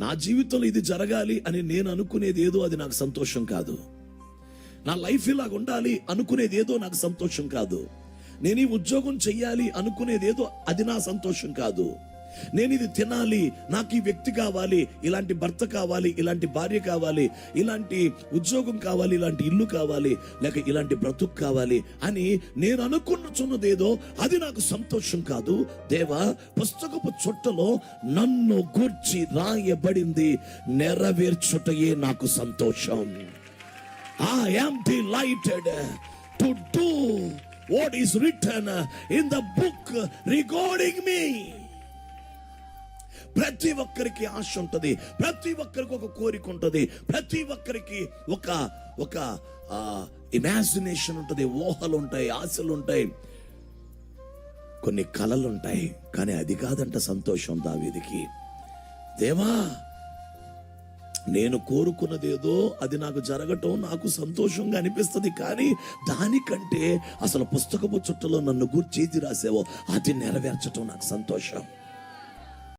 నా జీవితంలో ఇది జరగాలి అని నేను అనుకునేది ఏదో అది నాకు సంతోషం కాదు. నా లైఫ్ ఇలాగ ఉండాలి అనుకునేది ఏదో నాకు సంతోషం కాదు. నేను ఈ ఉద్యోగం చెయ్యాలి అనుకునేది ఏదో అది నా సంతోషం కాదు. నేను ఇది తినాలి, నాకు ఈ వ్యక్తి కావాలి, ఇలాంటి భర్త కావాలి, ఇలాంటి భార్య కావాలి, ఇలాంటి ఉద్యోగం కావాలి, ఇలాంటి ఇల్లు కావాలి, లేక ఇలాంటి బ్రతుకు కావాలి అని నేను అనుకున్నచున్నదేదో అది నాకు సంతోషం కాదు. దేవా, పుస్తకపు చుట్టలో నన్ను గూర్చి రాయబడింది నెరవేర్చుటయే నాకు సంతోషం. I am delighted to do what is written in the book regarding me. ప్రతి ఒక్కరికి ఆశ ఉంటుంది, ప్రతి ఒక్కరికి ఒక కోరిక ఉంటుంది, ప్రతి ఒక్కరికి ఒక ఇమాజినేషన్ ఉంటుంది, ఊహలు ఉంటాయి, ఆశలు ఉంటాయి, కొన్ని కలలు ఉంటాయి. కానీ అది కాదంట సంతోషం దావీదుకి. దేవా, నేను కోరుకున్నదేదో అది నాకు జరగటం నాకు సంతోషంగా అనిపిస్తుంది, కానీ దానికంటే అసలు పుస్తకపు చుట్టలో నన్ను గూర్చి ఏది రాసావో అది నెరవేర్చటం నాకు సంతోషం.